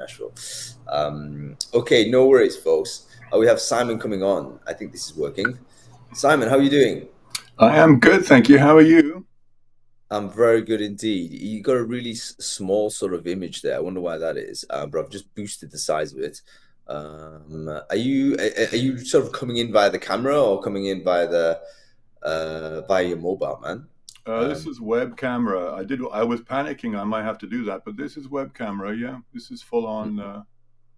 Nashville. Okay, no worries, folks. We have Simon coming on. I think this is working. Simon, how are you doing? I am good, thank you. How are you? I'm very good indeed. You got a really small sort of image there. I wonder why that is. But I've just boosted the size of it. Are you sort of coming in via the camera or coming in via your mobile, man? This is web camera. I was panicking. I might have to do that, but this is web camera. Yeah, this is full on.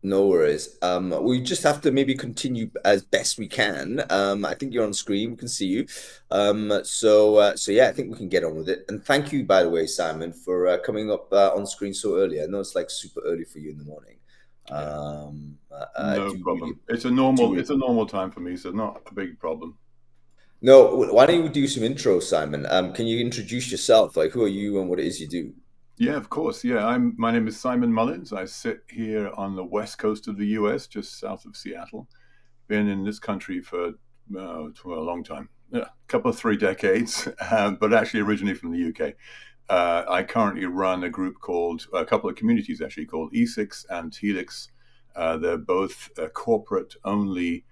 No worries. We just have to maybe continue as best we can. I think you're on screen. We can see you. So yeah, I think we can get on with it. And thank you, by the way, Simon, for coming up on screen so early. I know it's like super early for you in the morning. Yeah, Do no you really problem. It's a do normal. it? It's a normal time for me, so not a big problem. No. Why don't you do some intros, Simon? Can you introduce yourself? Like, who are you and what it is you do? Yeah, of course. Yeah, My name is Simon Mullins. I sit here on the west coast of the U.S., just south of Seattle. Been in this country for a long time. Yeah, a couple of 3 decades, but actually originally from the UK. I currently run a couple of communities actually called ESIX and Helix. They're both corporate only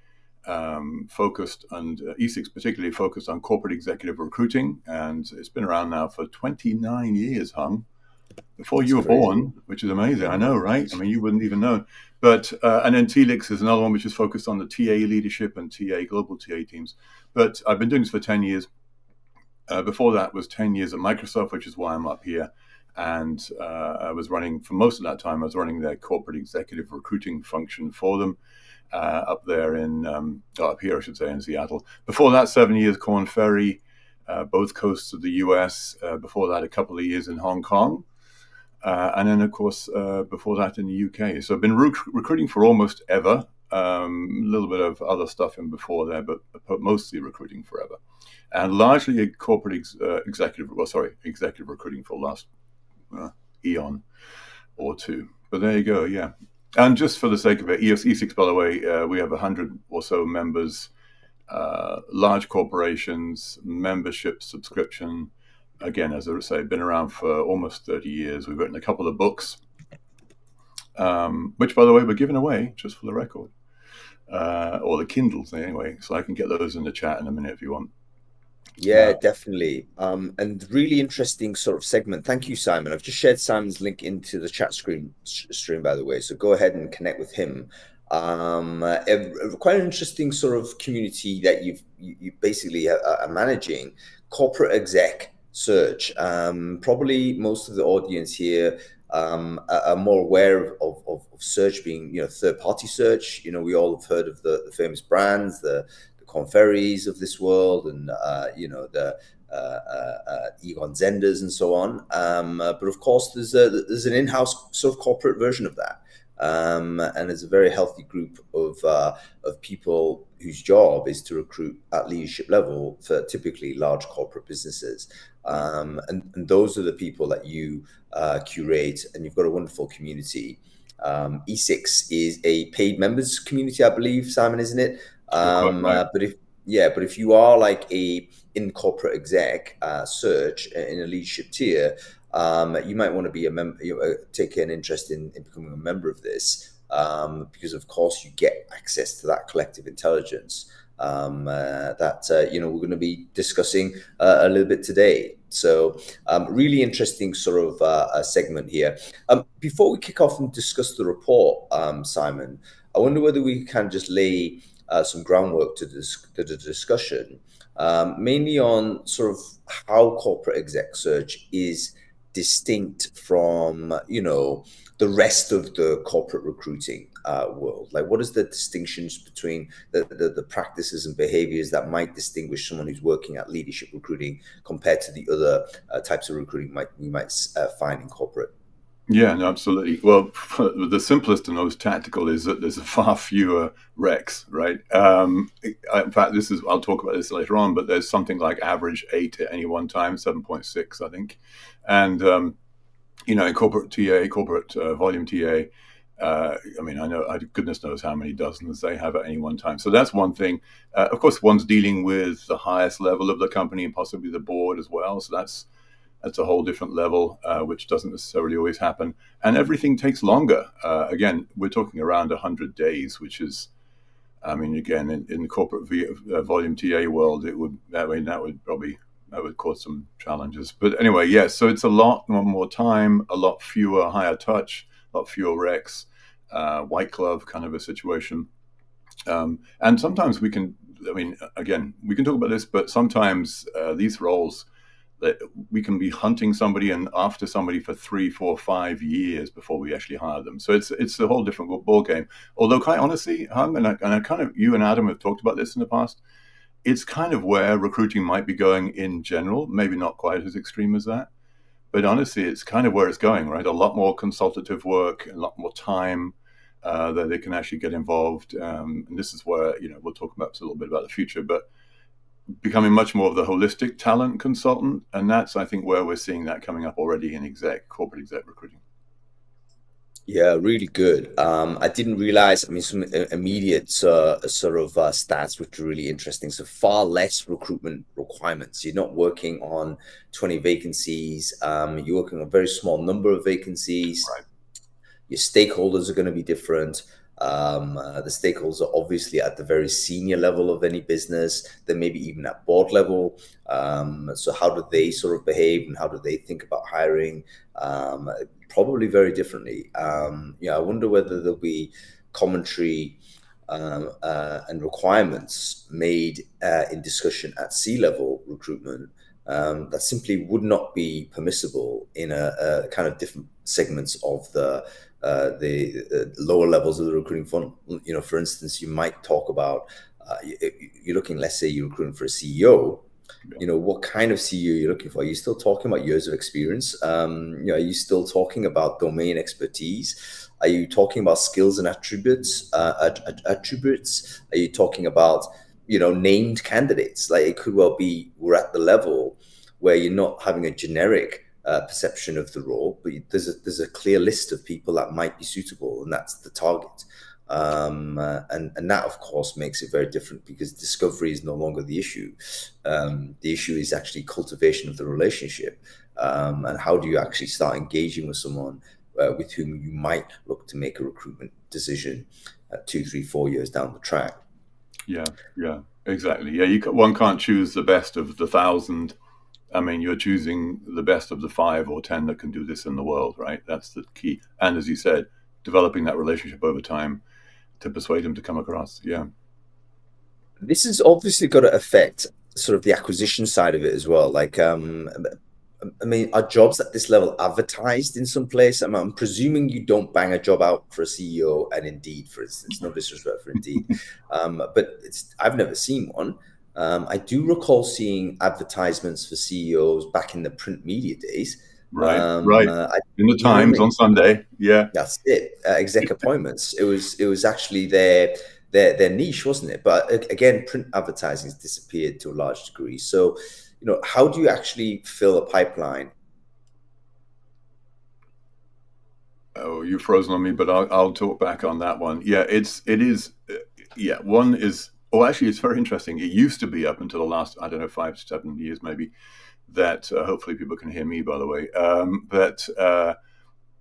focused, and ESIX particularly focused on corporate executive recruiting. And it's been around now for 29 years, Hung, before That's you were crazy. born, which is amazing. I know, right? I mean, you wouldn't even know. But and then Telix is another one which is focused on the TA leadership and TA global TA teams. But I've been doing this for 10 years. Before that was 10 years at Microsoft, which is why I'm up here. And I was running for most of that time. I was running their corporate executive recruiting function for them up there up here, I should say, in Seattle. Before that, 7 years Corn Ferry, both coasts of the U.S. Before that, a couple of years in Hong Kong. And then, of course, before that in the UK. So I've been recruiting for almost ever. A little bit of other stuff in before there, but mostly recruiting forever. And largely a executive recruiting for the last eon or two. But there you go, yeah. And just for the sake of it, ESIX, by the way, we have 100 or so members, large corporations, membership, subscription. Again, as I say, been around for almost 30 years. We've written a couple of books, which, by the way, we're giving away, just for the record, or the Kindles anyway. So I can get those in the chat in a minute if you want. Yeah, definitely. And really interesting sort of segment. Thank you, Simon. I've just shared Simon's link into the chat stream, by the way. So go ahead and connect with him. Quite an interesting sort of community that you basically are managing. Corporate Exec Search. Probably most of the audience here are more aware of search being, third-party search. We all have heard of the famous brands, the Conferries of this world, and the Egon Zenders and so on. But of course, there's an in-house sort of corporate version of that, and there's a very healthy group of people whose job is to recruit at leadership level for typically large corporate businesses. And those are the people that you curate, and you've got a wonderful community. ESIX is a paid members community, I believe, Simon, isn't it? You're quite right. But if you are like in corporate exec search in a leadership tier, you might want to be a member, take an interest in becoming a member of this, because of course you get access to that collective intelligence that we're going to be discussing a little bit today. So really interesting sort of a segment here. Before we kick off and discuss the report, Simon, I wonder whether we can just lay some groundwork to the discussion, mainly on sort of how corporate exec search is distinct from, the rest of the corporate recruiting world. Like, what is the distinctions between the practices and behaviors that might distinguish someone who's working at leadership recruiting compared to the other types of recruiting we might find in corporate? Yeah, no, absolutely. Well, the simplest and most tactical is that there's far fewer recs, right? In fact, I'll talk about this later on, but there's something like average 8 at any one time, 7.6, I think. And, in corporate TA, corporate volume TA, I mean, I know, goodness knows how many dozens they have at any one time. So that's one thing. Of course, one's dealing with the highest level of the company and possibly the board as well. So that's That's a whole different level, which doesn't necessarily always happen. And everything takes longer. Again, we're talking around 100 days, which is, I mean, again, in the corporate volume TA world, that would cause some challenges. But anyway, yes, so it's a lot more time, a lot fewer higher touch, a lot fewer recs, white glove kind of a situation. And sometimes we can talk about this, but sometimes these roles, that we can be hunting somebody and after somebody for 3, 4, 5 years before we actually hire them. So it's a whole different ball game. Although quite honestly, Hung, and I kind of, you and Adam have talked about this in the past, it's kind of where recruiting might be going in general, maybe not quite as extreme as that. But honestly, it's kind of where it's going, right? A lot more consultative work, a lot more time that they can actually get involved. And this is where, we'll talk about a little bit about the future, but becoming much more of the holistic talent consultant. And that's, I think, where we're seeing that coming up already in corporate exec recruiting. Yeah, really good. I didn't realize, I mean, some immediate sort of stats, which are really interesting. So far less recruitment requirements. You're not working on 20 vacancies. You're working on a very small number of vacancies. Right. Your stakeholders are going to be different. The stakeholders are obviously at the very senior level of any business, then maybe even at board level. So how do they sort of behave and how do they think about hiring? Probably very differently. I wonder whether there'll be commentary and requirements made in discussion at C-level recruitment that simply would not be permissible in a kind of different segments of the lower levels of the recruiting funnel. For instance, you might talk about you're looking, let's say you're recruiting for a CEO. What kind of CEO you're looking for? Are you still talking about years of experience? Are you still talking about domain expertise? Are you talking about skills and attributes? Are you talking about named candidates? Like, it could well be we're at the level where you're not having a generic perception of the role, but there's a clear list of people that might be suitable, and that's the target. And that, of course, makes it very different because discovery is no longer the issue. The issue is actually cultivation of the relationship, and how do you actually start engaging with someone with whom you might look to make a recruitment decision 2, 3, 4 years down the track. Yeah, exactly. Yeah, one can't choose the best of the 1,000. I mean, you're choosing the best of the 5 or 10 that can do this in the world, right? That's the key. And as you said, developing that relationship over time to persuade them to come across. Yeah. This has obviously got to affect sort of the acquisition side of it as well. Like, I mean, are jobs at this level advertised in some place? I'm presuming you don't bang a job out for a CEO and Indeed, for instance. No disrespect for Indeed, but I've never seen one. I do recall seeing advertisements for CEOs back in the print media days. Right. In the Times on Sunday. Yeah. That's it. Exec appointments. It was actually their niche, wasn't it? But again, print advertising has disappeared to a large degree. So, how do you actually fill a pipeline? Oh, you've frozen on me, but I'll talk back on that one. Yeah, it is. Yeah, one is. Oh, actually, it's very interesting. It used to be up until the last, 5 to 7 years, maybe, that hopefully people can hear me, by the way, that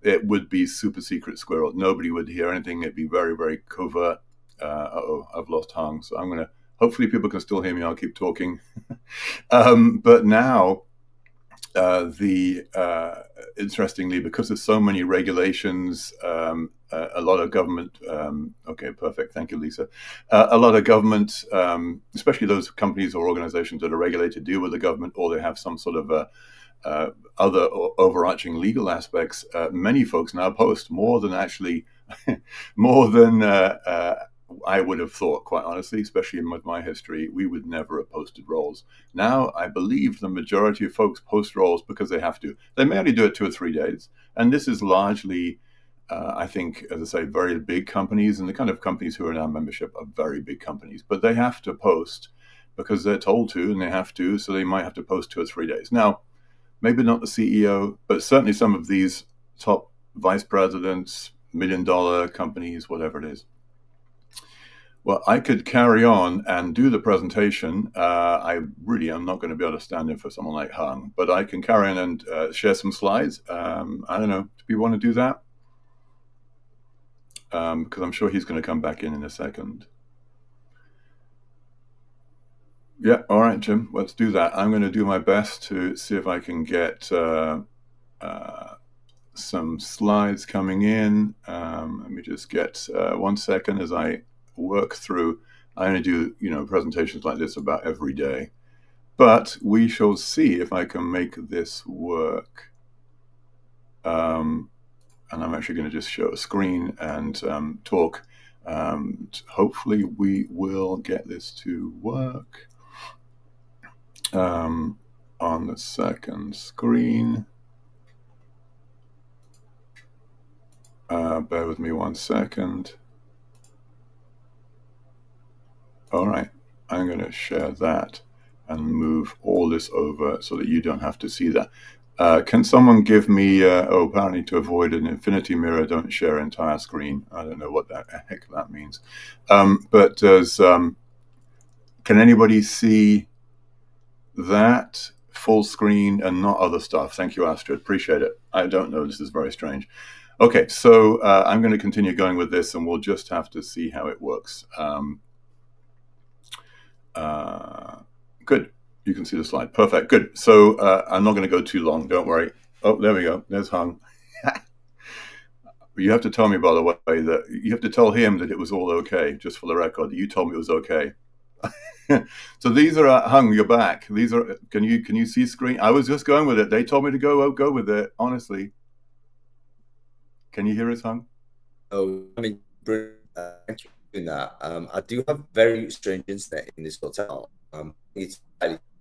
it would be super secret squirrel. Nobody would hear anything. It'd be very, very covert. I've lost Hung. So hopefully people can still hear me. I'll keep talking. But now, interestingly, because there's so many regulations, a lot of government. Okay, perfect. Thank you, Lisa. A lot of government, especially those companies or organizations that are regulated, deal with the government, or they have some sort of other overarching legal aspects. Many folks now post more than I would have thought, quite honestly, especially with my history. We would never have posted roles. Now, I believe the majority of folks post roles because they have to. They may only do it 2 or 3 days. And this is largely, I think, as I say, very big companies, and the kind of companies who are in our membership are very big companies. But they have to post because they're told to, and they have to, so they might have to post 2 or 3 days. Now, maybe not the CEO, but certainly some of these top vice presidents, $1 million companies, whatever it is. Well, I could carry on and do the presentation. I really am not going to be able to stand in for someone like Hung, but I can carry on and share some slides. I don't know. Do you want to do that? Because I'm sure he's going to come back in a second. Yeah, all right, Jim, let's do that. I'm going to do my best to see if I can get some slides coming in. Let me just get 1 second as I work through. I only do, presentations like this about every day, but we shall see if I can make this work. And I'm actually going to just show a screen and talk. Hopefully we will get this to work. On the second screen. Bear with me 1 second. All right, I'm going to share that and move all this over so that you don't have to see that. Can someone give me, apparently to avoid an infinity mirror, don't share entire screen. I don't know what the heck that means. But does, can anybody see that full screen and not other stuff? Thank you, Astrid. Appreciate it. I don't know. This is very strange. Okay, so I'm going to continue going with this, and we'll just have to see how it works. Good. You can see the slide. Perfect. Good. So I'm not going to go too long. Don't worry. Oh, there we go. There's Hung. You have to tell me, by the way, that you have to tell him that it was all okay, just for the record. You told me it was okay. So these are Hung. You're back. These are. Can you see screen? I was just going with it. They told me to go with it. Honestly. Can you hear us, Hung? Oh, I mean, thank you for doing that. I do have very strange internet in this hotel. It's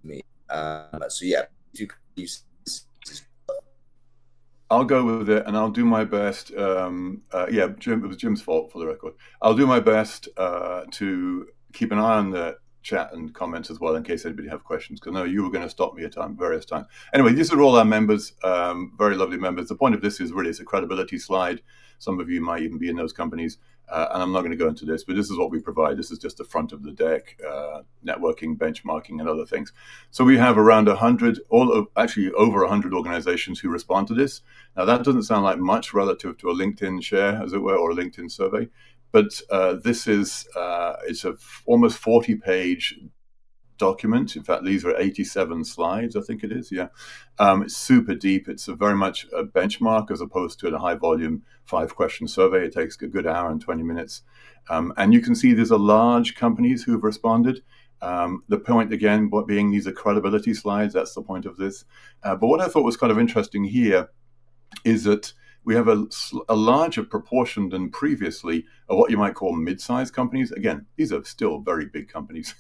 me. So yeah, I'll go with it, and I'll do my best. Yeah, Jim, it was Jim's fault, for the record. I'll do my best to keep an eye on the chat and comments as well, in case anybody have questions, because I know you were going to stop me at various times. Anyway, these are all our members, very lovely members. The point of this is really it's a credibility slide. Some of you might even be in those companies, and I'm not going to go into this, but this is what we provide. This is just the front of the deck, networking, benchmarking, and other things. So we have around 100, actually over 100 organizations who respond to this. Now, that doesn't sound like much relative to a LinkedIn share, as it were, or a LinkedIn survey. But this is it's a almost 40-page document. In fact, these are 87 slides, I think it is. Yeah, it's super deep. It's very much a benchmark as opposed to a high-volume 5-question survey. It takes a good hour and 20 minutes. And you can see there's a large companies who've responded. The point, again, being these are credibility slides. That's the point of this. But what I thought was kind of interesting here is that we have a larger proportion than previously of what you might call mid-sized companies. Again, these are still very big companies,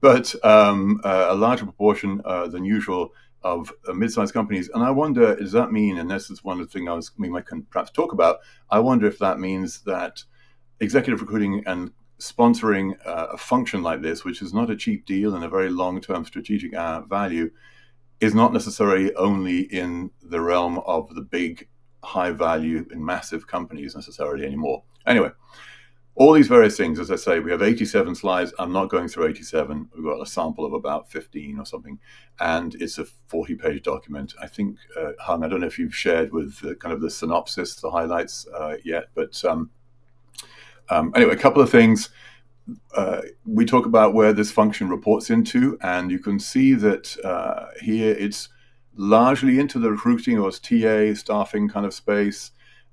but a larger proportion than usual of mid-sized companies. And I wonder, does that mean, and this is one of the things we might perhaps talk about, I wonder if that means that executive recruiting and sponsoring a function like this, which is not a cheap deal and a very long-term strategic value, is not necessarily only in the realm of the big high value and massive companies necessarily anymore. Anyway, all these various things, as I say, we have 87 slides. I'm not going through 87. We've got a sample of about 15 or something, and it's a 40-page document. I think, Hung, I don't know if you've shared with kind of the synopsis, the highlights yet, but anyway, a couple of things. We talk about where this function reports into, and you can see that here it's largely into the recruiting or TA staffing kind of space,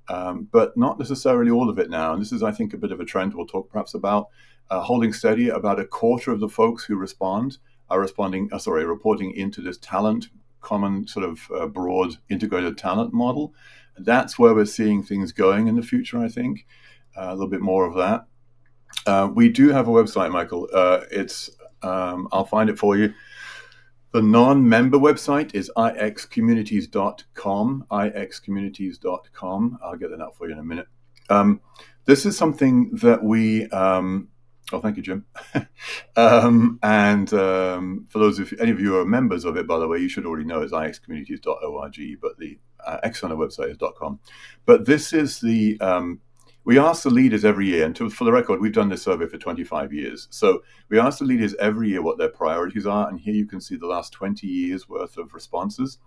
but not necessarily all of it now. And this is, I think, a bit of a trend we'll talk perhaps about. Holding steady, about a quarter of the folks who respond are reporting into this talent, common sort of broad integrated talent model. That's where we're seeing things going in the future, I think. A little bit more of that. We do have a website, Michael. I'll find it for you. The non-member website is ixcommunities.com, ixcommunities.com. I'll get that out for you in a minute. This is something that we, thank you, Jim. And for those of you, any of you who are members of it, by the way, you should already know it's ixcommunities.org, but the external website is .com. But this is we we ask the leaders every year, and for the record, we've done this survey for 25 years. So we ask the leaders every year what their priorities are, and here you can see the last 20 years worth of responses.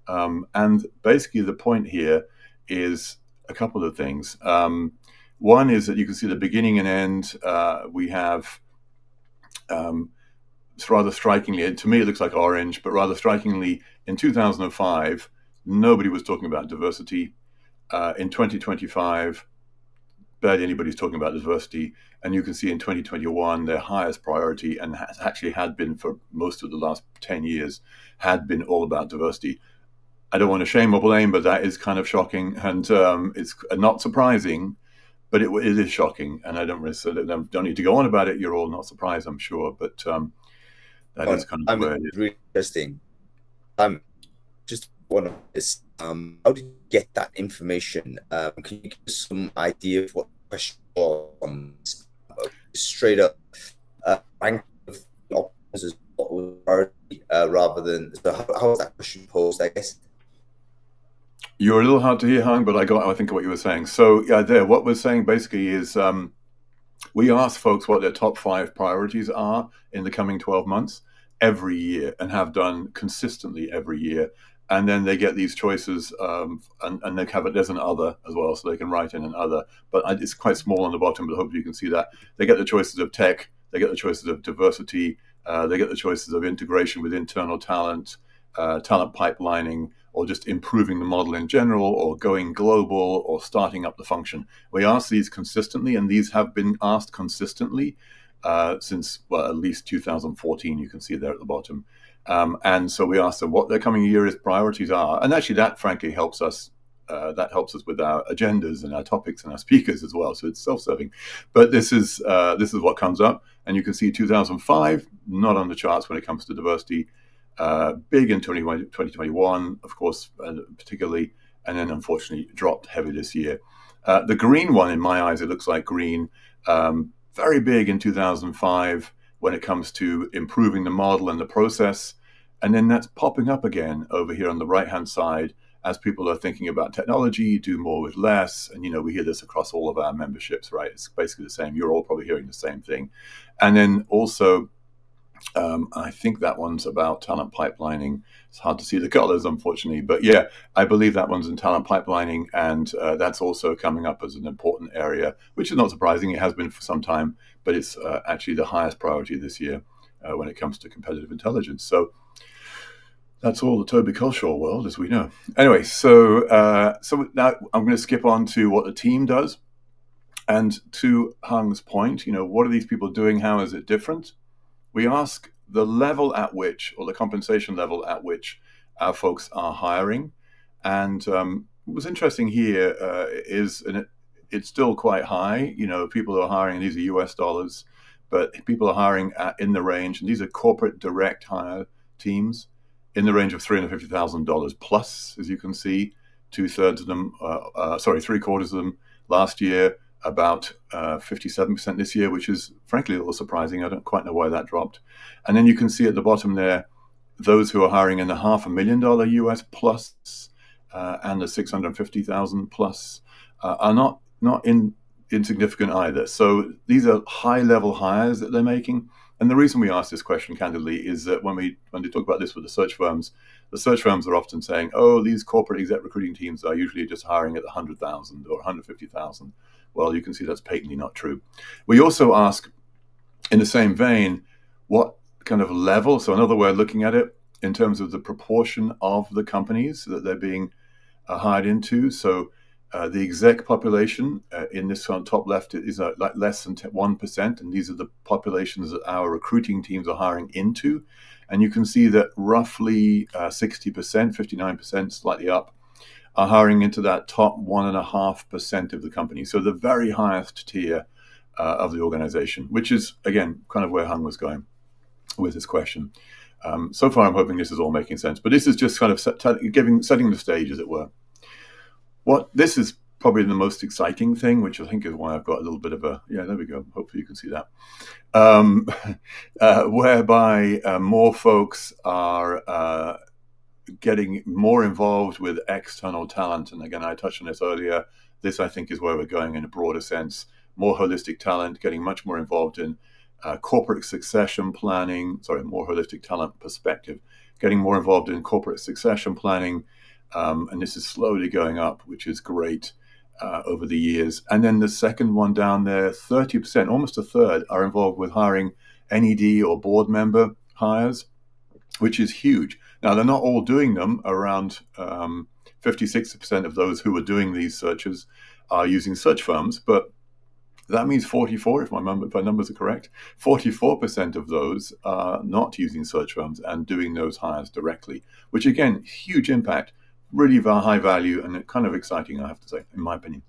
And basically the point here is a couple of things. One is that you can see the beginning and end. We have, rather strikingly, to me it looks like orange, but rather strikingly, in 2005, nobody was talking about diversity. In 2025, barely anybody's talking about diversity. And you can see in 2021, their highest priority, and actually had been for most of the last 10 years, had been all about diversity. I don't want to shame or blame, but that is kind of shocking, and it's not surprising, but it is shocking. And I don't need to go on about it. You're all not surprised, I'm sure, but that is kind of where it is. Really interesting. Just one of this. How did you get that information? Can you give us some idea of what the question was? Straight up, rank of the options as what was priority, rather than. So how was that question posed? I guess. You're a little hard to hear, Hung, but I think what you were saying. So what we're saying basically is we ask folks what their top 5 priorities are in the coming 12 months every year, and have done consistently every year. And then they get these choices, and they have it. There's an other as well, so they can write in an other. But it's quite small on the bottom, but hopefully you can see that. They get the choices of tech, they get the choices of diversity, they get the choices of integration with internal talent, talent pipelining, or just improving the model in general, or going global, or starting up the function. We ask these consistently, and these have been asked consistently since at least 2014. You can see there at the bottom. And so we ask them what their coming year's priorities are. And actually that frankly helps us. That helps us with our agendas and our topics and our speakers as well. So it's self-serving. But this is what comes up. And you can see 2005, not on the charts when it comes to diversity. Big in 2021, of course, particularly, and then unfortunately dropped heavy this year. The green one, in my eyes, it looks like green, very big in 2005 when it comes to improving the model and the process. And then that's popping up again over here on the right-hand side as people are thinking about technology, do more with less. And, we hear this across all of our memberships, right? It's basically the same. You're all probably hearing the same thing. And then also, I think that one's about talent pipelining. It's hard to see the colors, unfortunately. But yeah, I believe that one's in talent pipelining. And that's also coming up as an important area, which is not surprising. It has been for some time, but it's actually the highest priority this year when it comes to competitive intelligence. So that's all the Toby Culshaw world, as we know. Anyway, so now I'm going to skip on to what the team does. And to Hung's point, what are these people doing? How is it different? We ask the level at which, or the compensation level at which our folks are hiring. And what's interesting here is, and it's still quite high, people are hiring, these are US dollars, but people are hiring in the range, and these are corporate direct hire teams, in the range of $350,000 plus, as you can see, 2/3 of them, 3/4 of them last year, about 57% this year, which is frankly a little surprising. I don't quite know why that dropped. And then you can see at the bottom there, those who are hiring in the $500,000 US plus and the 650,000 plus are not insignificant either. So these are high-level hires that they're making. And the reason we ask this question candidly is that when they talk about this with the search firms are often saying, oh, these corporate exec recruiting teams are usually just hiring at 100,000 or 150,000. Well, you can see that's patently not true. We also ask, in the same vein, what kind of level, so another way of looking at it, in terms of the proportion of the companies that they're being hired into. So the exec population in this on top left is like less than 1%, and these are the populations that our recruiting teams are hiring into. And you can see that roughly 60%, 59%, slightly up, are hiring into that top 1.5% of the company. So the very highest tier of the organization, which is, again, kind of where Hung was going with this question. So far, I'm hoping this is all making sense. But this is just kind of setting the stage, as it were. This is probably the most exciting thing, which I think is why I've got a little bit of there we go. Hopefully you can see that. Whereby more folks are getting more involved with external talent. And again, I touched on this earlier. This, I think, is where we're going in a broader sense. More holistic talent, getting much more involved in corporate succession planning. Sorry, more holistic talent perspective, getting more involved in corporate succession planning. And this is slowly going up, which is great over the years. And then the second one down there, 30%, almost a third, are involved with hiring NED or board member hires, which is huge. Now, they're not all doing them. Around 50-60% of those who are doing these searches are using search firms, but that means 44, if my numbers are correct, 44% of those are not using search firms and doing those hires directly, which again, huge impact, really high value and kind of exciting, I have to say, in my opinion.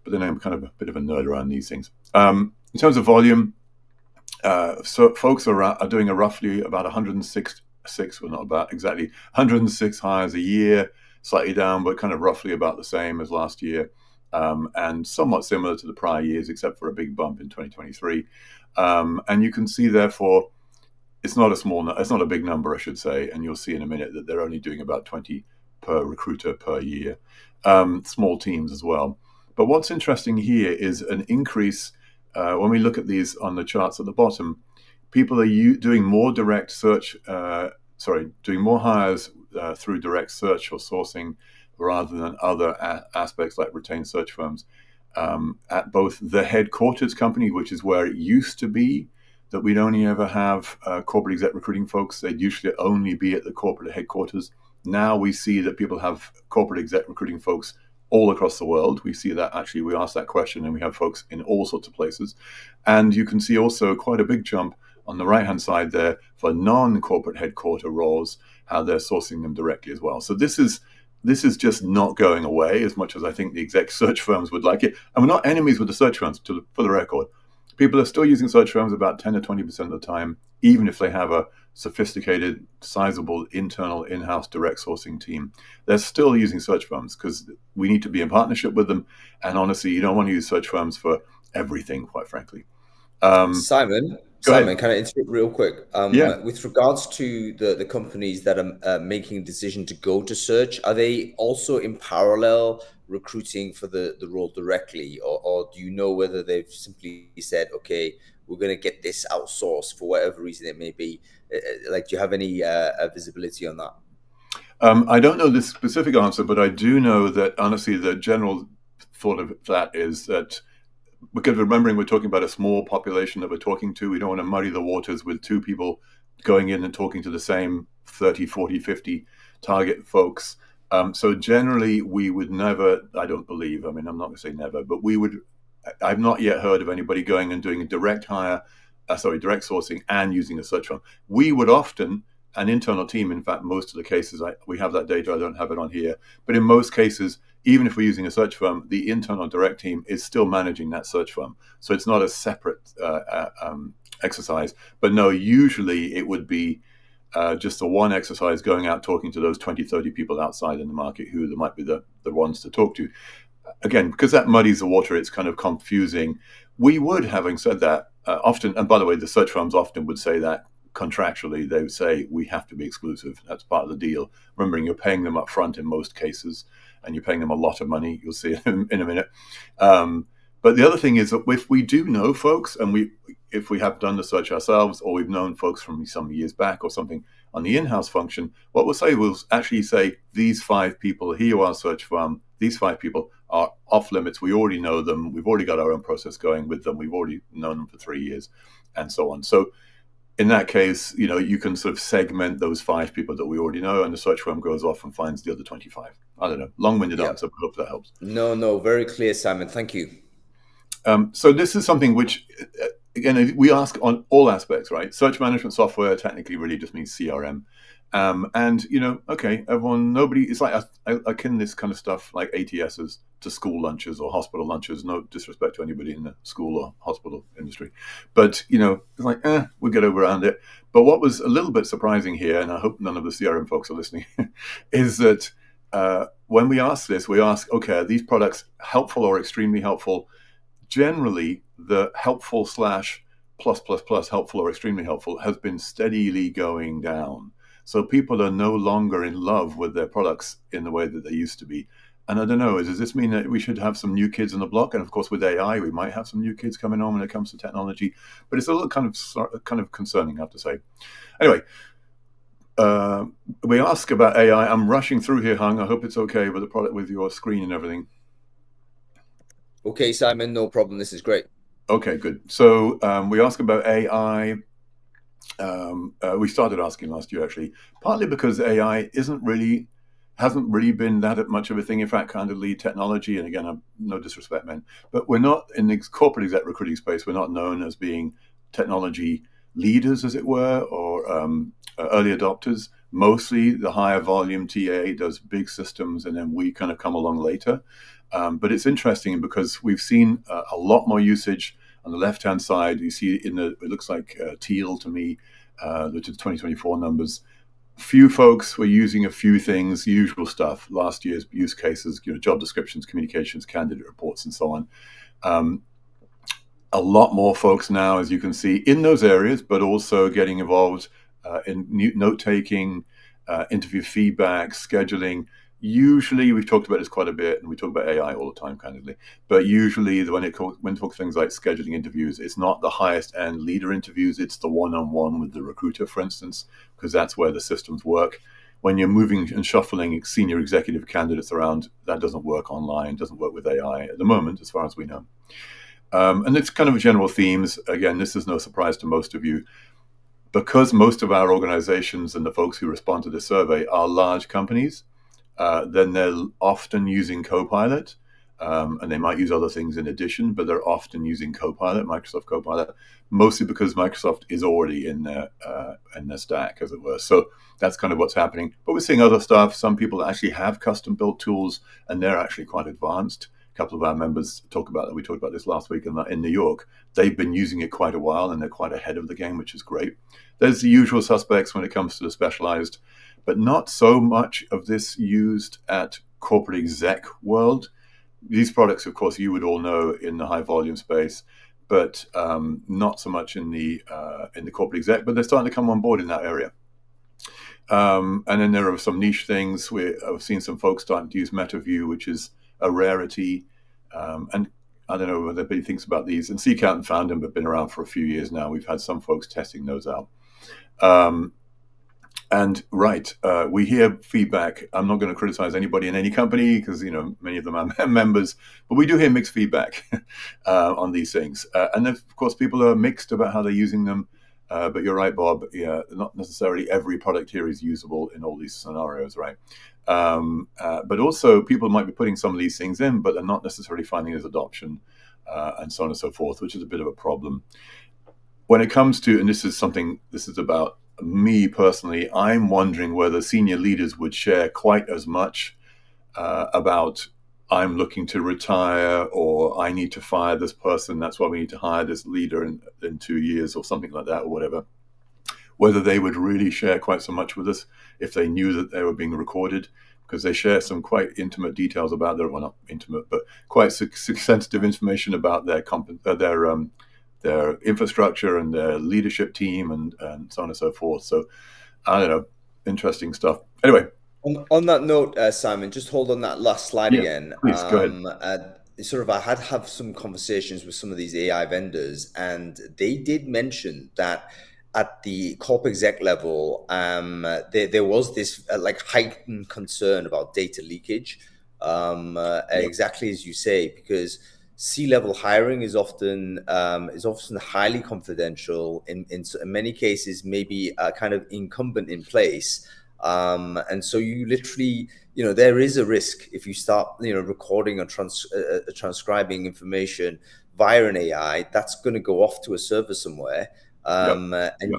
But then I'm kind of a bit of a nerd around these things. In terms of volume, so folks are doing a roughly about 106, well, not about exactly 106 hires a year, slightly down, but kind of roughly about the same as last year. And somewhat similar to the prior years, except for a big bump in 2023. And you can see, therefore, it's not a big number, I should say. And you'll see in a minute that they're only doing about 20 per recruiter per year. Small teams as well. But what's interesting here is an increase. When we look at these on the charts at the bottom, people are doing more direct search, doing more hires through direct search or sourcing rather than other aspects like retained search firms at both the headquarters company, which is where it used to be that we'd only ever have corporate exec recruiting folks. They'd usually only be at the corporate headquarters. Now we see that people have corporate exec recruiting folks all across the world. We see that actually, we ask that question and we have folks in all sorts of places. And you can see also quite a big jump on the right-hand side there for non-corporate headquarter roles, how they're sourcing them directly as well. So this is just not going away as much as I think the exec search firms would like it. And we're not enemies with the search firms, for the record. People are still using search firms about 10 to 20% of the time, even if they have a sophisticated, sizable internal in-house direct sourcing team. They're still using search firms because we need to be in partnership with them. And honestly, you don't want to use search firms for everything, quite frankly. Simon, can I interrupt real quick? Yeah. With regards to the companies that are making a decision to go to search, are they also in parallel recruiting for the role directly? Or do you know whether they've simply said, okay, we're going to get this outsourced for whatever reason it may be? Do you have any visibility on that? I don't know the specific answer, but I do know that, honestly, the general thought of that is that, because remembering we're talking about a small population that we're talking to, we don't want to muddy the waters with two people going in and talking to the same 30, 40, 50 target folks. So generally, we would never, I don't believe, I'm not going to say never, but I've not yet heard of anybody going and doing a direct sourcing and using a search firm. We would often, an internal team, in fact, most of the cases, we have that data, I don't have it on here, but in most cases, even if we're using a search firm, the internal direct team is still managing that search firm. So it's not a separate exercise. But no, usually it would be just a one exercise going out talking to those 20, 30 people outside in the market who might be the ones to talk to. Again, because that muddies the water, it's kind of confusing. We would, having said that, often, and by the way, the search firms often would say that contractually, they would say, we have to be exclusive. That's part of the deal. Remembering you're paying them up front in most cases, and you're paying them a lot of money. You'll see in a minute. But the other thing is that if we do know folks, and if we have done the search ourselves, or we've known folks from some years back or something on the in-house function, what we'll actually say, these 5 people, here you are, search firm, these 5 people are off limits. We already know them. We've already got our own process going with them. We've already known them for 3 years, and so on. So in that case, you can sort of segment those 5 people that we already know, and the search firm goes off and finds the other 25. I don't know, long-winded answer, but I hope that helps. No, very clear, Simon. Thank you. So this is something which, again, we ask on all aspects, right? Search management software technically really just means CRM. And, okay, it's like I akin this kind of stuff like ATSs to school lunches or hospital lunches. No disrespect to anybody in the school or hospital industry. But, it's like, we'll get around it. But what was a little bit surprising here, and I hope none of the CRM folks are listening, is that when we ask this, we ask, okay, are these products helpful or extremely helpful? Generally, the helpful / plus helpful or extremely helpful has been steadily going down. So people are no longer in love with their products in the way that they used to be. And I don't know, does this mean that we should have some new kids on the block? And of course, with AI, we might have some new kids coming on when it comes to technology. But it's a little kind of concerning, I have to say. Anyway, we ask about AI. I'm rushing through here, Hung. I hope it's okay with the product, with your screen and everything. Okay, Simon, no problem. This is great. Okay, good. So we ask about AI. We started asking last year, actually, partly because AI hasn't really been that much of a thing. In fact, candidly, technology, and again, no disrespect, man, but we're not in the corporate exec recruiting space. We're not known as being technology leaders, as it were, or early adopters. Mostly the higher volume TA does big systems, and then we kind of come along later. But it's interesting because we've seen a lot more usage on the left-hand side. You see it looks like teal to me, which is 2024 numbers. Few folks were using a few things, usual stuff, last year's use cases, job descriptions, communications, candidate reports, and so on. A lot more folks now, as you can see, in those areas, but also getting involved in note-taking, interview feedback, scheduling. Usually, we've talked about this quite a bit, and we talk about AI all the time, candidly. But usually, when talk things like scheduling interviews, it's not the highest-end leader interviews. It's the one-on-one with the recruiter, for instance, because that's where the systems work. When you're moving and shuffling senior executive candidates around, that doesn't work online, doesn't work with AI at the moment, as far as we know. And it's kind of general themes. Again, this is no surprise to most of you. Because most of our organizations and the folks who respond to this survey are large companies, then they're often using Copilot, and they might use other things in addition, but they're often using Copilot, Microsoft Copilot, mostly because Microsoft is already in their stack, as it were. So that's kind of what's happening. But we're seeing other stuff. Some people actually have custom-built tools, and they're actually quite advanced. A couple of our members talk about that. We talked about this last week in New York. They've been using it quite a while, and they're quite ahead of the game, which is great. There's the usual suspects when it comes to the specialized, but not so much of this used at corporate exec world. These products, of course, you would all know in the high volume space, but not so much in the corporate exec. But they're starting to come on board in that area. And then there are some niche things. I've seen some folks starting to use MetaView, which is a rarity. And I don't know whether anybody thinks about these. And Seek Out and Found Them have been around for a few years now. We've had some folks testing those out. We hear feedback. I'm not going to criticize anybody in any company because many of them are members, but we do hear mixed feedback on these things. And of course, people are mixed about how they're using them. But you're right, Bob. Yeah, not necessarily every product here is usable in all these scenarios, right? But also, people might be putting some of these things in, but they're not necessarily finding as adoption, and so on and so forth, which is a bit of a problem. When it comes to, and this is about me personally, I'm wondering whether senior leaders would share quite as much about I'm looking to retire, or I need to fire this person. That's why we need to hire this leader in 2 years or something like that, or whatever. Whether they would really share quite so much with us if they knew that they were being recorded, because they share some quite intimate details about well, not intimate, but quite sensitive information about their infrastructure and their leadership team and so on and so forth. So I don't know, interesting stuff. Anyway. On that note, Simon, just hold on that last slide again. Please, go ahead. I had have some conversations with some of these AI vendors, and they did mention that at the corp exec level, there was this heightened concern about data leakage, exactly as you say, because C-level hiring is often highly confidential. In many cases, maybe kind of incumbent in place. And so you literally, there is a risk if you start, recording or transcribing information via an AI, that's going to go off to a server somewhere.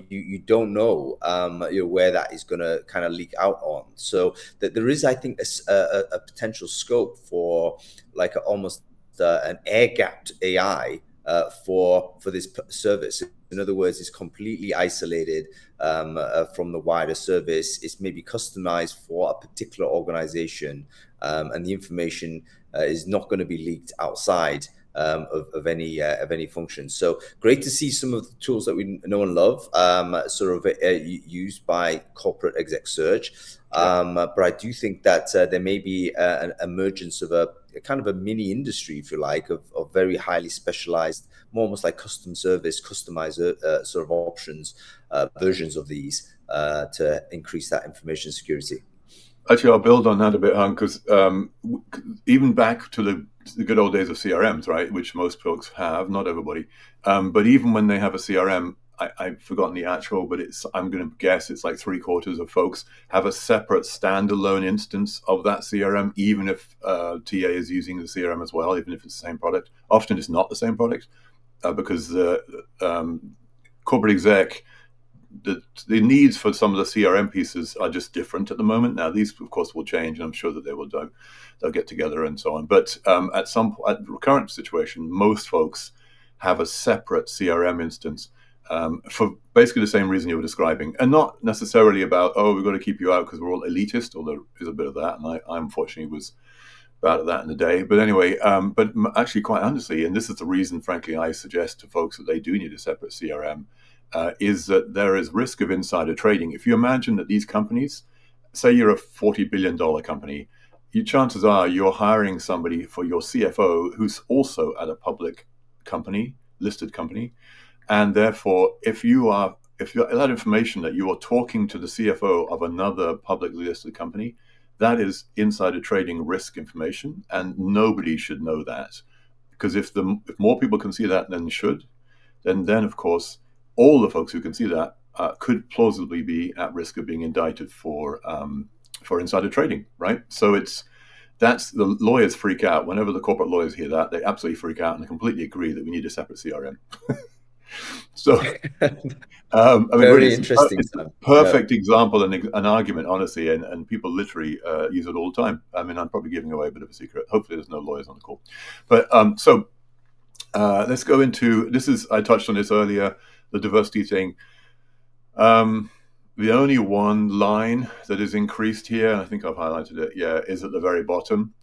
You don't know, where that is going to kind of leak out on. So that there is, I think, a potential scope for almost an air-gapped AI for this service. In other words, it's completely isolated from the wider service. It's maybe customized for a particular organization, and the information is not going to be leaked outside. of any function. So great to see some of the tools that we know and love used by Corporate Exec Search. But I do think that there may be an emergence of a kind of a mini industry, if you like, of very highly specialized, more almost like custom service, customizer sort of options, versions of these to increase that information security. Actually, I'll build on that a bit, because even back to the good old days of CRMs, right, which most folks have, not everybody, but even when they have a CRM, I've forgotten the actual, but I'm going to guess it's like 3/4 of folks have a separate standalone instance of that CRM, even if TA is using the CRM as well, even if it's the same product. Often it's not the same product because the corporate exec, the needs for some of the CRM pieces are just different at the moment. Now, these, of course, will change, and I'm sure that they'll get together and so on. But at the current situation, most folks have a separate CRM instance for basically the same reason you were describing, and not necessarily about, oh, we've got to keep you out because we're all elitist, although there is a bit of that, and I unfortunately was bad at that in the day. But anyway, but actually, quite honestly, and this is the reason, frankly, I suggest to folks that they do need a separate CRM, is that there is risk of insider trading. If you imagine that these companies, say you're a $40 billion company, chances are you're hiring somebody for your CFO who's also at a public company, listed company. And therefore, if that information that you are talking to the CFO of another publicly listed company, that is insider trading risk information, and nobody should know that. Because if more people can see that than should, then of course, all the folks who can see that could plausibly be at risk of being indicted for insider trading, right? So that's the lawyers freak out. Whenever the corporate lawyers hear that, they absolutely freak out and completely agree that we need a separate CRM. So, I mean, Very really, interesting. it's a perfect example and an argument, honestly, and people literally use it all the time. I mean, I'm probably giving away a bit of a secret. Hopefully, there's no lawyers on the call. But let's go into this. I touched on this earlier, the diversity thing. The only one line that is increased here, I think I've highlighted it, is at the very bottom.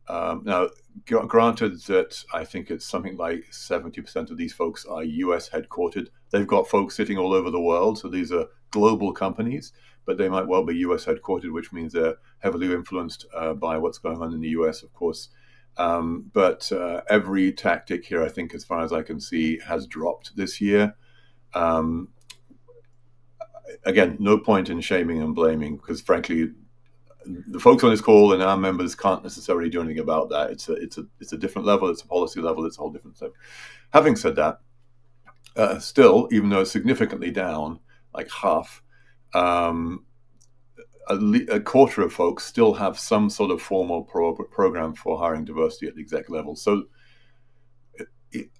Now, granted that I think it's something like 70% of these folks are US headquartered. They've got folks sitting all over the world, so these are global companies, but they might well be US headquartered, which means they're heavily influenced by what's going on in the US, of course. But every tactic here, I think, as far as I can see, has dropped this year. Again, no point in shaming and blaming, because frankly, the folks on this call and our members can't necessarily do anything about that. It's a different level. It's a policy level. It's a whole different thing. Having said that, still, even though significantly down, like half, a quarter of folks still have some sort of formal program for hiring diversity at the exec level. So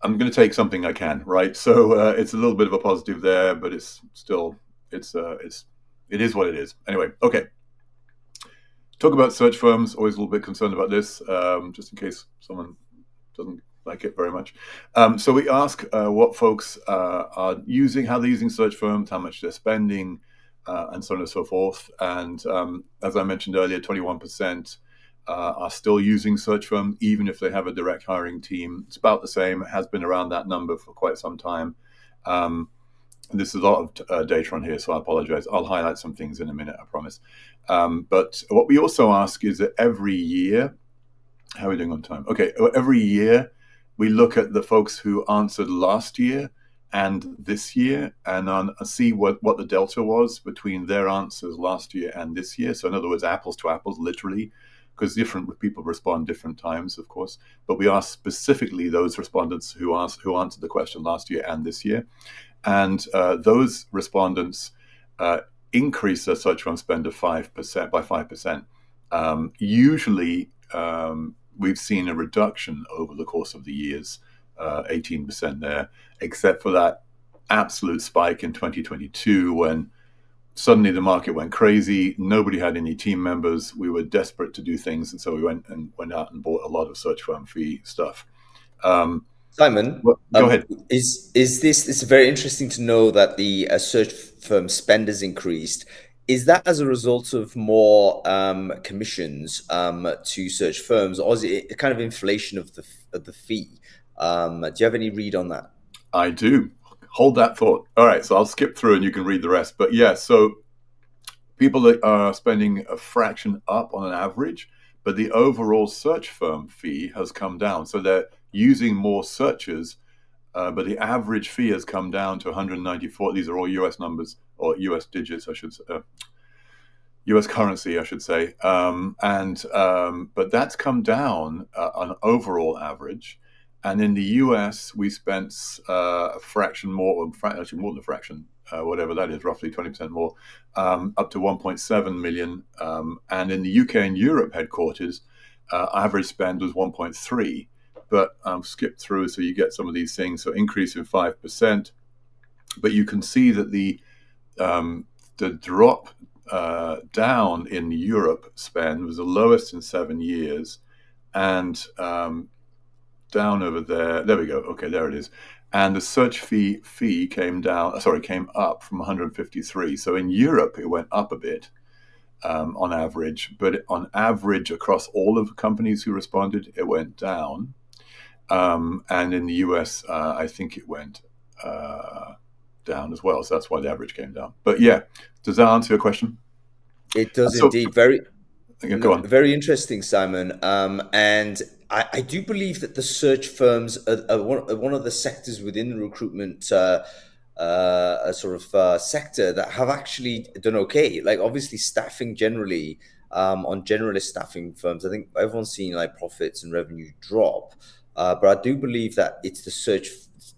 I'm going to take something I can, right? So it's a little bit of a positive there, but it's still it is what it is. Anyway, okay. Talk about search firms. Always a little bit concerned about this, just in case someone doesn't like it very much. So we ask what folks are using, how they're using search firms, how much they're spending, and so on and so forth. And as I mentioned earlier, 21% are still using search firms, even if they have a direct hiring team. It's about the same. It has been around that number for quite some time. This is a lot of data on here, so I apologize. I'll highlight some things in a minute, I promise. But what we also ask is that every year, how are we doing on time? Okay, every year we look at the folks who answered last year and this year and see what the delta was between their answers last year and this year. So in other words, apples to apples, literally, because different people respond different times, of course. But we ask specifically those respondents who answered the question last year and this year. And those respondents increase their search firm spend by 5%. Usually, we've seen a reduction over the course of the years, 18% there, except for that absolute spike in 2022 when suddenly the market went crazy. Nobody had any team members. We were desperate to do things, and so we went out and bought a lot of search firm fee stuff. Simon, go ahead. Is this? It's very interesting to know that the search firm spend has increased. Is that as a result of more commissions to search firms, or is it a kind of inflation of the fee? Do you have any read on that? I do. Hold that thought. All right, so I'll skip through and you can read the rest. But yeah, so people that are spending a fraction up on an average, but the overall search firm fee has come down. So they're using more searches, but the average fee has come down to 194. These are all US numbers, or US digits, I should say. US currency, I should say. But that's come down on overall average. And in the US, we spent a fraction more, actually more than a fraction, whatever that is, roughly 20% more, up to 1.7 million. And in the UK and Europe headquarters, average spend was 1.3. But skip through so you get some of these things. So increase in 5%. But you can see that the drop down in Europe spend was the lowest in 7 years, and down over there. There we go. Okay, there it is. And the search fee came up from 153. So in Europe, it went up a bit on average, but on average across all of the companies who responded, it went down. And in the US, I think it went down as well. So that's why the average came down. But yeah, does that answer your question? It does indeed. Very, Go on. very interesting, Simon. And I do believe that the search firms are one of the sectors within the recruitment sector that have actually done okay. Like obviously staffing generally, on generalist staffing firms, I think everyone's seen like profits and revenue drop. But I do believe that it's the search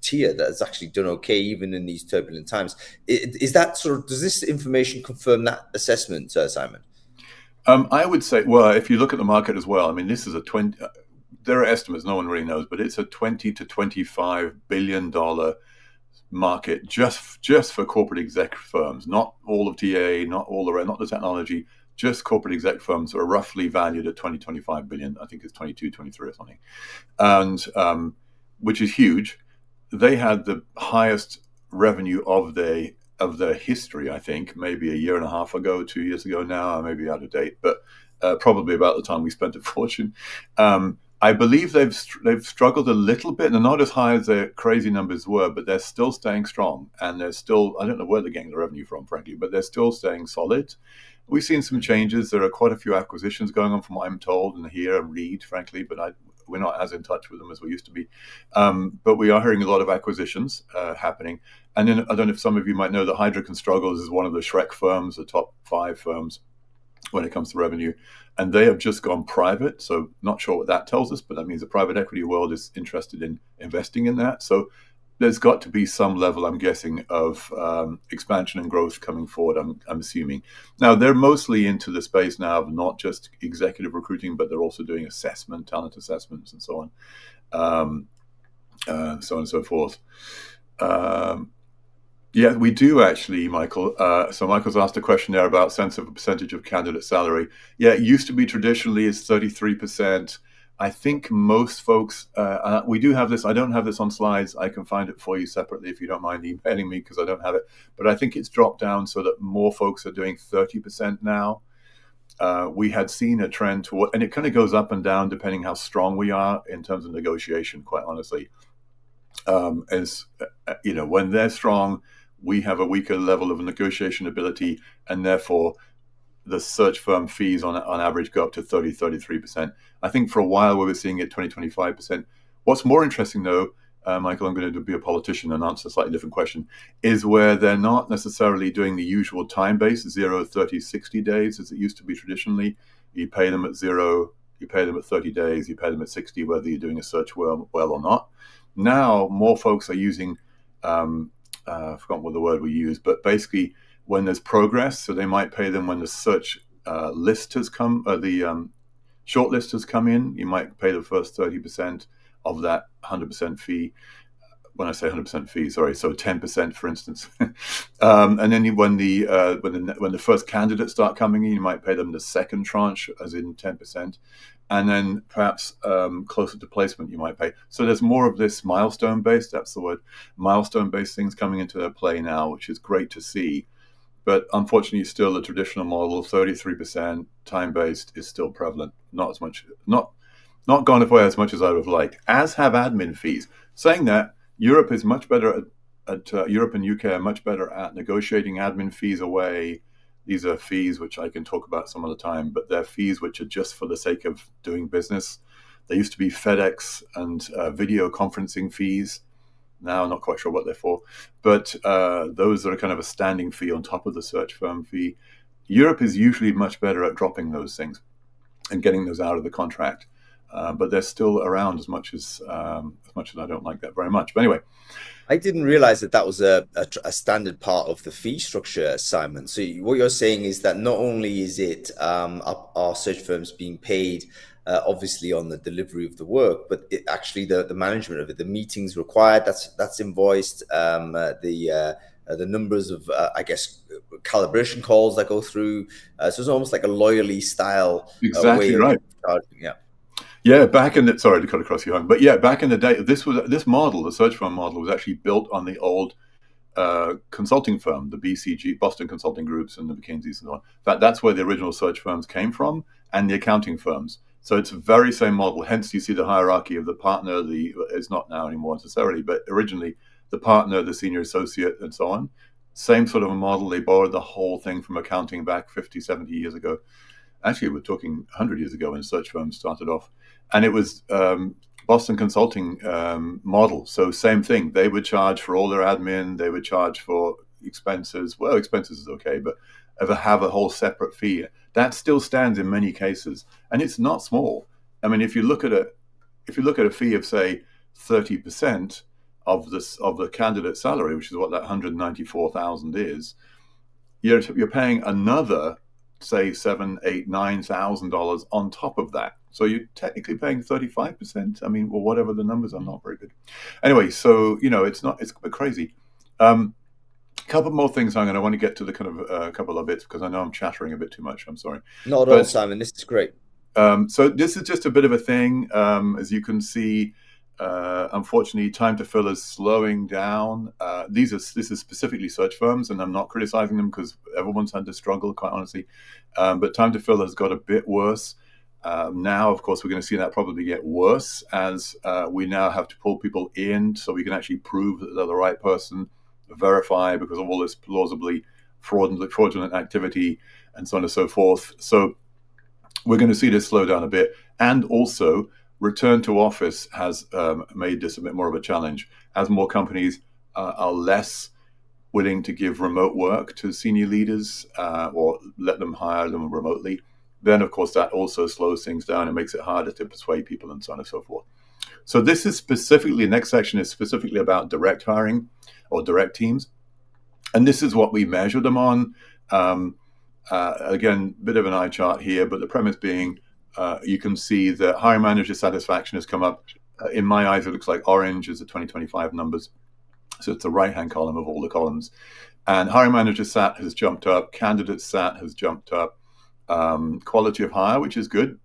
tier that has actually done okay even in these turbulent times. Is that does this information confirm that assessment, Simon? I would say, well, if you look at the market as well, I mean, this is a 20. There are estimates, no one really knows, but it's a $20 to $25 billion market just for corporate exec firms, not all of TA, not all the not the technology, just corporate exec firms are roughly valued at 25 billion. I think it's 22, 23 or something, and which is huge. They had the highest revenue of their history, I think, maybe a year and a half ago, 2 years ago now, I may be out of date, but probably about the time we spent a fortune. I believe they've struggled a little bit. They're not as high as their crazy numbers were, but they're still staying strong. And they're still, I don't know where they're getting the revenue from, frankly, but they're still staying solid. We've seen some changes. There are quite a few acquisitions going on from what I'm told and hear and read, frankly, but we're not as in touch with them as we used to be. But we are hearing a lot of acquisitions happening. And then I don't know if some of you might know that Heidrick & Struggles is one of the Shrek firms, the top 5 firms when it comes to revenue. And they have just gone private. So not sure what that tells us, but that means the private equity world is interested in investing in that. So there's got to be some level, I'm guessing, of expansion and growth coming forward, I'm assuming. Now, they're mostly into the space now of not just executive recruiting, but they're also doing assessment, talent assessments, and so on, so on and so forth. Yeah, we do actually, Michael. So Michael's asked a question there about sense of a percentage of candidate salary. Yeah, it used to be traditionally is 33%. I think most folks, we do have this. I don't have this on slides. I can find it for you separately if you don't mind emailing me because I don't have it. But I think it's dropped down so that more folks are doing 30% now. We had seen a trend toward, and it kind of goes up and down depending how strong we are in terms of negotiation, quite honestly. As you know, when they're strong, we have a weaker level of negotiation ability, and therefore the search firm fees on average go up to 30, 33%. I think for a while we were seeing it 20, 25%. What's more interesting though, Michael, I'm going to be a politician and answer a slightly different question, is where they're not necessarily doing the usual time-based 0, 30, 60 days as it used to be traditionally. You pay them at 0, you pay them at 30 days, you pay them at 60, whether you're doing a search well or not. Now, more folks are using, I've forgotten what the word we use, but basically when there's progress, so they might pay them when the search list has come, the short list has come in, you might pay the first 30% of that 100% fee. When I say 100% fee, sorry, so 10%, for instance. And then when the first candidates start coming in, you might pay them the second tranche, as in 10%. And then perhaps closer to placement, you might pay. So there's more of this milestone-based, that's the word, milestone-based things coming into their play now, which is great to see. But unfortunately, still the traditional model, 33% time-based, is still prevalent. Not as much, not not gone away as much as I would have liked, as have admin fees. Saying that, Europe is much better Europe and UK are much better at negotiating admin fees away. These are fees which I can talk about some other time, but they're fees which are just for the sake of doing business. There used to be FedEx and video conferencing fees. Now I'm not quite sure what they're for, but those are kind of a standing fee on top of the search firm fee. Europe is usually much better at dropping those things and getting those out of the contract. But they're still around as much as I don't like that very much. But anyway, I didn't realize that was a standard part of the fee structure, Simon. So what you're saying is that not only is it our search firms being paid obviously on the delivery of the work, but actually the management of it, the meetings required, that's invoiced, the numbers of I guess calibration calls that go through. So it's almost like a loyally style exactly way of right. charging. Yeah. Yeah, back in the sorry to cut across you, home, but yeah, back in the day, this model, the search firm model, was actually built on the old consulting firm, the BCG, Boston Consulting Groups, and the McKinseys and so on. That's where the original search firms came from, and the accounting firms. So it's the very same model. Hence, you see the hierarchy of the partner. It's not now anymore necessarily, but originally the partner, the senior associate, and so on. Same sort of a model. They borrowed the whole thing from accounting back 50, 70 years ago. Actually, we're talking 100 years ago when search firms started off. And it was Boston Consulting model. So same thing. They would charge for all their admin. They would charge for expenses. Well, expenses is okay, but ever have a whole separate fee. That still stands in many cases, and it's not small. I mean, if you look at a fee of say 30% of the candidate salary, which is what that 194,000 is, you're paying another say $7,000, $8,000, $9,000 on top of that. So you're technically paying 35%. I mean, well, whatever the numbers are, not very good. Anyway, so it's a bit crazy. Couple more things, I want to get to the kind of a couple of bits because I know I'm chattering a bit too much. I'm sorry. Not at all, Simon. This is great. So this is just a bit of a thing. As you can see, unfortunately, time to fill is slowing down. This is specifically search firms, and I'm not criticizing them because everyone's had to struggle, quite honestly. But time to fill has got a bit worse. Now, of course, we're going to see that probably get worse as we now have to pull people in so we can actually prove that they're the right person, verify because of all this plausibly fraudulent activity, and so on and so forth. So we're going to see this slow down a bit. And also, return to office has made this a bit more of a challenge as more companies are less willing to give remote work to senior leaders or let them hire them remotely. Then, of course, that also slows things down and makes it harder to persuade people and so on and so forth. So this is specifically, next section is specifically about direct hiring or direct teams. And this is what we measure them on. Again, bit of an eye chart here, but the premise being you can see that hiring manager satisfaction has come up. In my eyes, it looks like orange is the 2025 numbers. So it's the right-hand column of all the columns. And hiring manager sat has jumped up. Candidate sat has jumped up. Quality of hire, which is good.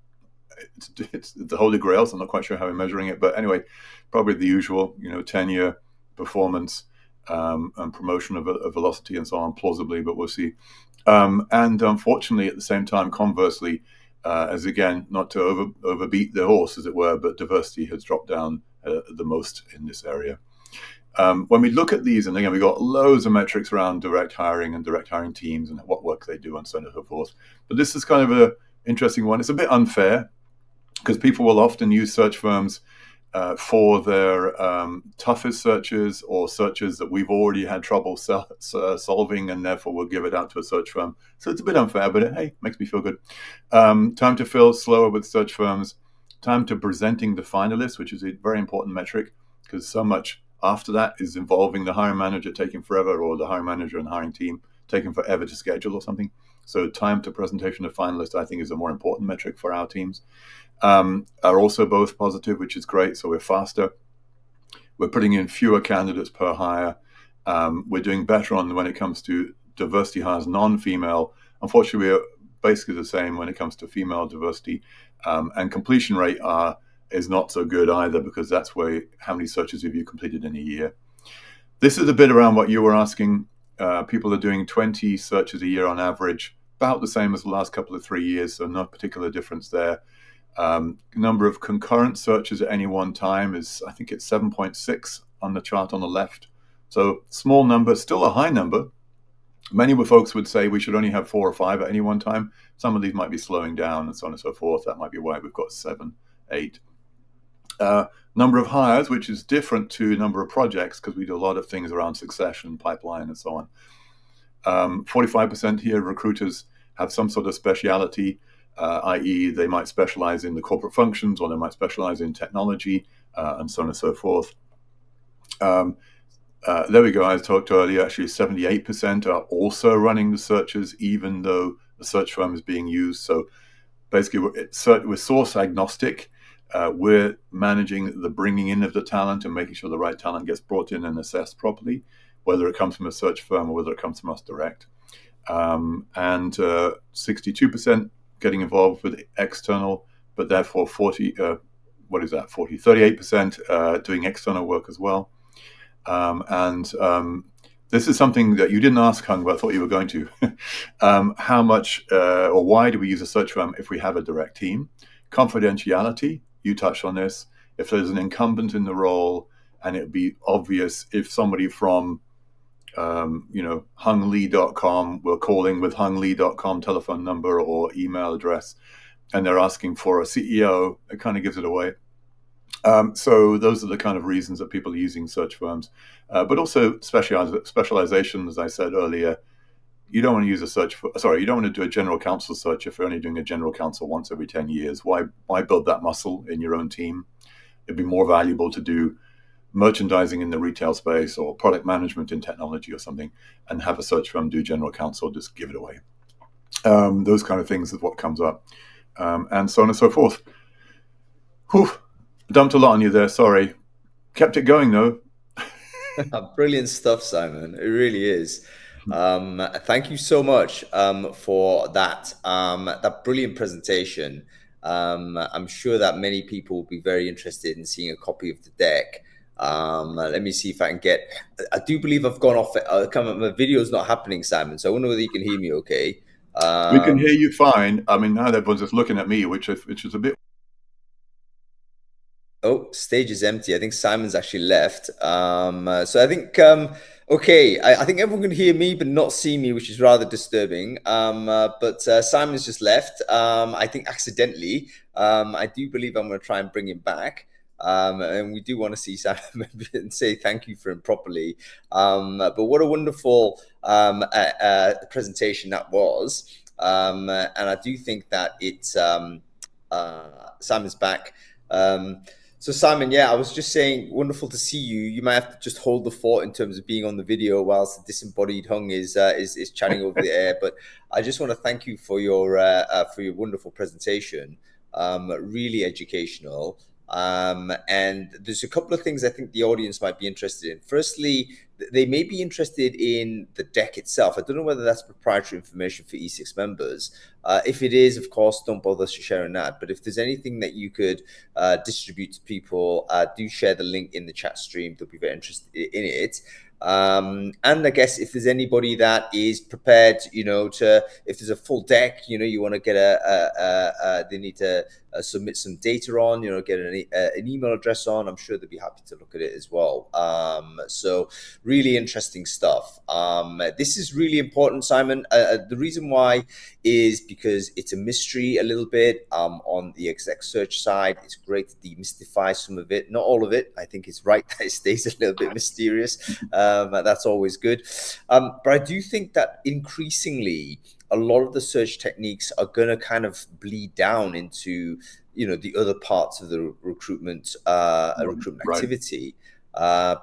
It's the holy grail, so I'm not quite sure how we're measuring it. But anyway, probably the usual, tenure, performance, and promotion of velocity and so on, plausibly, but we'll see. And unfortunately, at the same time, conversely, as again, not to overbeat the horse, as it were, but diversity has dropped down the most in this area. When we look at these, and again, we've got loads of metrics around direct hiring and direct hiring teams and what work they do and so on and so forth. But this is kind of an interesting one. It's a bit unfair because people will often use search firms for their toughest searches or searches that we've already had trouble solving, and therefore we'll give it out to a search firm. So it's a bit unfair, but hey, makes me feel good. Time to fill, slower with search firms. Time to presenting the finalists, which is a very important metric because so much after that is involving the hiring manager taking forever or the hiring manager and hiring team taking forever to schedule or something. So time to presentation of finalists, I think, is a more important metric for our teams. Are also both positive, which is great. So we're faster. We're putting in fewer candidates per hire. We're doing better when it comes to diversity hires, non-female. Unfortunately, we're basically the same when it comes to female diversity. And completion rate is not so good either because that's how many searches have you completed in a year. This is a bit around what you were asking. People are doing 20 searches a year on average, about the same as the last couple of 3 years, so no particular difference there. Number of concurrent searches at any one time is, I think it's 7.6 on the chart on the left. So small number, still a high number. Many folks would say we should only have 4 or 5 at any one time. Some of these might be slowing down and so on and so forth. That might be why we've got 7, 8. Number of hires, which is different to number of projects because we do a lot of things around succession, pipeline, and so on. 45% here, recruiters have some sort of speciality, i.e. they might specialize in the corporate functions or they might specialize in technology and so on and so forth. There we go. I talked earlier, actually 78% are also running the searches, even though the search firm is being used. So basically, we're source agnostic. We're managing the bringing in of the talent and making sure the right talent gets brought in and assessed properly, whether it comes from a search firm or whether it comes from us direct. And 62% getting involved with external, but therefore 38% doing external work as well. This is something that you didn't ask, Hung, but I thought you were going to. How much or why do we use a search firm if we have a direct team? Confidentiality, you touched on this. If there's an incumbent in the role, and it'd be obvious if somebody from hunglee.com were calling with hunglee.com telephone number or email address, and they're asking for a CEO, it kind of gives it away. So those are the kind of reasons that people are using search firms, but also specialization. As I said earlier, you don't want to use you don't want to do a general counsel search if you're only doing a general counsel once every 10 years. Why build that muscle in your own team? It'd be more valuable to do merchandising in the retail space or product management in technology or something, and have a search firm do general counsel, just give it away. Those kind of things is what comes up, and so on and so forth. Whew. Dumped a lot on you there, sorry. Kept it going though. Brilliant stuff, Simon. It really is. Thank you so much for that brilliant presentation. I'm sure that many people will be very interested in seeing a copy of the deck. Let me see if I can I do believe I've gone off. My video's not happening, Simon, so I wonder whether you can hear me okay. We can hear you fine. I mean, now everyone's just looking at me, which is a bit... Oh, stage is empty. I think Simon's actually left. So I think, okay, I think everyone can hear me but not see me, which is rather disturbing. But Simon's just left, I think accidentally. I do believe I'm going to try and bring him back. And we do want to see Simon and say thank you for him properly. But what a wonderful presentation that was. And I do think that it's Simon's back. So Simon, yeah, I was just saying, wonderful to see you. You might have to just hold the fort in terms of being on the video whilst the disembodied Hung is chatting over the air. But I just want to thank you for your wonderful presentation. Really educational. And there's a couple of things I think the audience might be interested in. Firstly, they may be interested in the deck itself. I don't know whether that's proprietary information for ESIX members. If it is, of course, don't bother sharing that. But if there's anything that you could distribute to people, do share the link in the chat stream. They'll be very interested in it. And I guess if there's anybody that is prepared, if there's a full deck, you want to get they need to submit some data on, get an email address on, I'm sure they'd be happy to look at it as well. So really interesting stuff. This is really important, Simon. The reason why is because it's a mystery a little bit on the exec search side. It's great to demystify some of it, not all of it. I think it's right that it stays a little bit mysterious. That's always good. But I do think that increasingly a lot of the search techniques are going to kind of bleed down into, the other parts of the recruitment activity,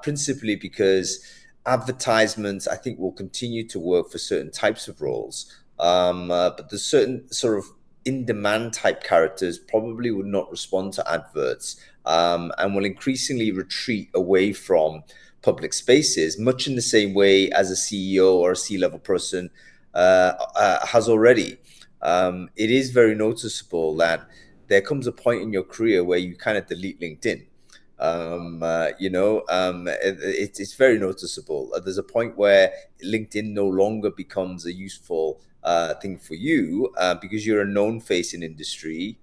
principally because advertisements, I think, will continue to work for certain types of roles. But there's certain sort of in-demand type characters probably would not respond to adverts and will increasingly retreat away from public spaces, much in the same way as a CEO or a C-level person has already. It is very noticeable that there comes a point in your career where you kind of delete LinkedIn. It's very noticeable. There's a point where LinkedIn no longer becomes a useful thing for you, because you're a known face in industry.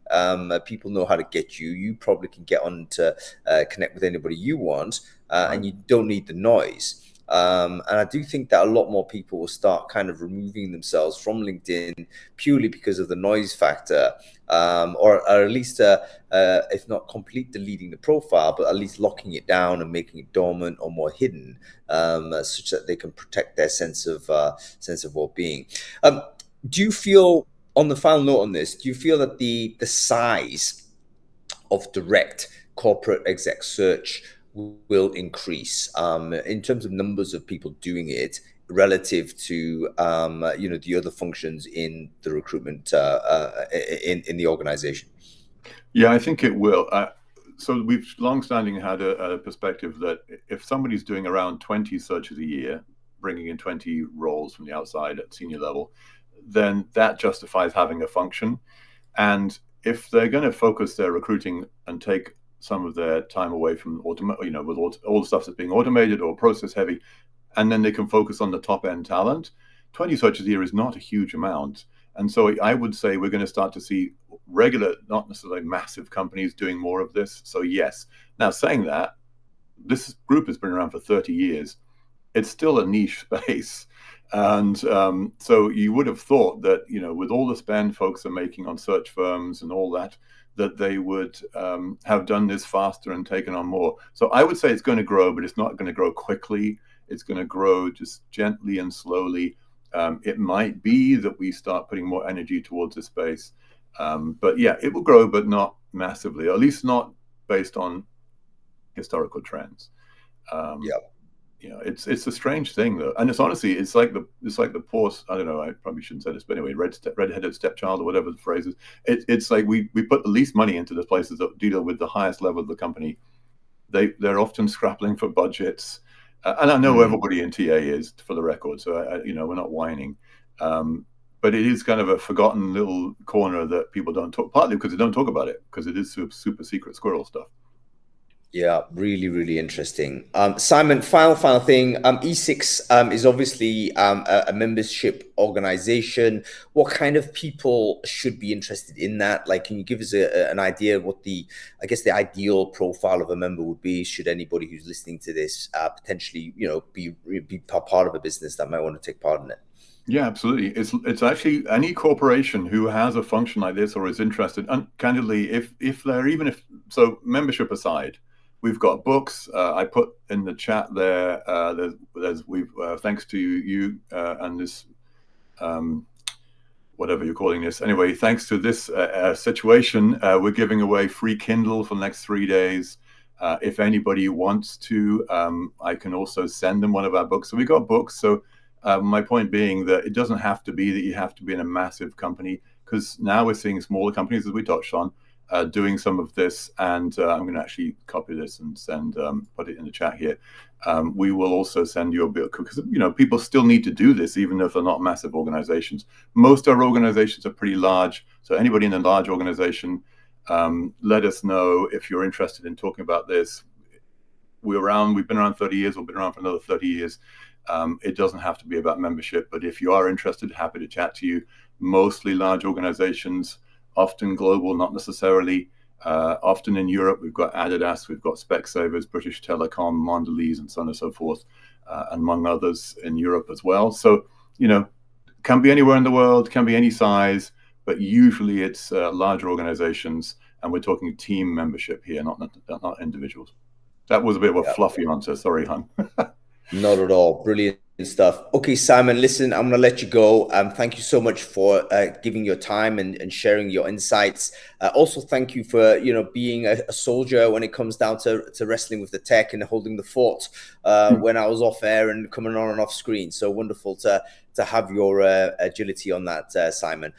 People know how to get you. You probably can get on to connect with anybody you want, and you don't need the noise. And I do think that a lot more people will start kind of removing themselves from LinkedIn purely because of the noise factor, or at least, if not complete deleting the profile, but at least locking it down and making it dormant or more hidden, such that they can protect their sense of well-being. Do you feel, on the final note on this, do you feel that the size of direct corporate exec search will increase in terms of numbers of people doing it relative to the other functions in the recruitment in the organization? Yeah, I think it will. So we've long-standing had a perspective that if somebody's doing around 20 searches a year, bringing in 20 roles from the outside at senior level, then that justifies having a function. And if they're going to focus their recruiting and take some of their time away from with all the stuff that's being automated or process heavy, and then they can focus on the top end talent, 20 searches a year is not a huge amount. And so I would say we're going to start to see regular, not necessarily massive companies doing more of this. So yes. Now, saying that, this group has been around for 30 years. It's still a niche space. And so you would have thought that, with all the spend folks are making on search firms and all that, that they would have done this faster and taken on more. So I would say it's going to grow, but it's not going to grow quickly. It's going to grow just gently and slowly. It might be that we start putting more energy towards this space. But yeah, it will grow, but not massively, or at least not based on historical trends. It's a strange thing though, and it's honestly it's like the poor, I don't know, I probably shouldn't say this, but anyway, redheaded stepchild or whatever the phrase is. It's like we put the least money into the places that deal with the highest level of the company. They're often scrapping for budgets, and I know everybody in TA is, for the record, so we're not whining. But it is kind of a forgotten little corner that people don't talk, partly because they don't talk about it, because it is super secret squirrel stuff. Yeah, really, really interesting. Simon, final thing. ESIX is obviously a membership organization. What kind of people should be interested in that? Like, can you give us an idea of what the ideal profile of a member would be? Should anybody who's listening to this potentially, be part of a business that might want to take part in it? Yeah, absolutely. It's actually any corporation who has a function like this or is interested. And candidly, if membership aside, we've got books. I put in the chat there. Thanks to you and this, whatever you're calling this. Anyway, thanks to this situation, we're giving away free Kindle for the next 3 days. If anybody wants to, I can also send them one of our books. So we got books. So my point being that it doesn't have to be that you have to be in a massive company, because now we're seeing smaller companies, as we touched on, doing some of this. And I'm going to actually copy this and put it in the chat here. We will also send you a book, because people still need to do this, even if they're not massive organizations. Most of our organizations are pretty large. So anybody in a large organization, let us know if you're interested in talking about this. We've been around 30 years. We'll be around for another 30 years. It doesn't have to be about membership, but if you are interested, happy to chat to you. Mostly large organizations, often global, not necessarily. Often in Europe, we've got Adidas, we've got Specsavers, British Telecom, Mondelez, and so on and so forth, and among others in Europe as well. So, can be anywhere in the world, can be any size, but usually it's larger organizations, and we're talking team membership here, not individuals. That was a bit of a fluffy answer. Sorry, hon. Not at all. Brilliant stuff. Okay, Simon, listen, I'm going to let you go. Thank you so much for giving your time and sharing your insights. Also, thank you for, being a soldier when it comes down to wrestling with the tech and holding the fort when I was off air and coming on and off screen. So wonderful to have your agility on that, Simon.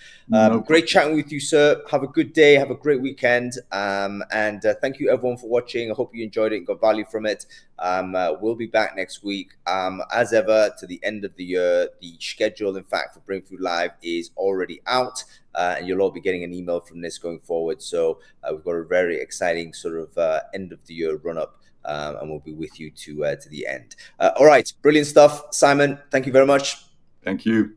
Great chatting with you, sir. Have a good day. Have a great weekend. And thank you, everyone, for watching. I hope you enjoyed it and got value from it. We'll be back next week. As ever, to the end of the year, the schedule, in fact, for Brainfood Live is already out. And you'll all be getting an email from this going forward. So we've got a very exciting sort of end of the year run up. And we'll be with you to the end. All right. Brilliant stuff. Simon, thank you very much. Thank you.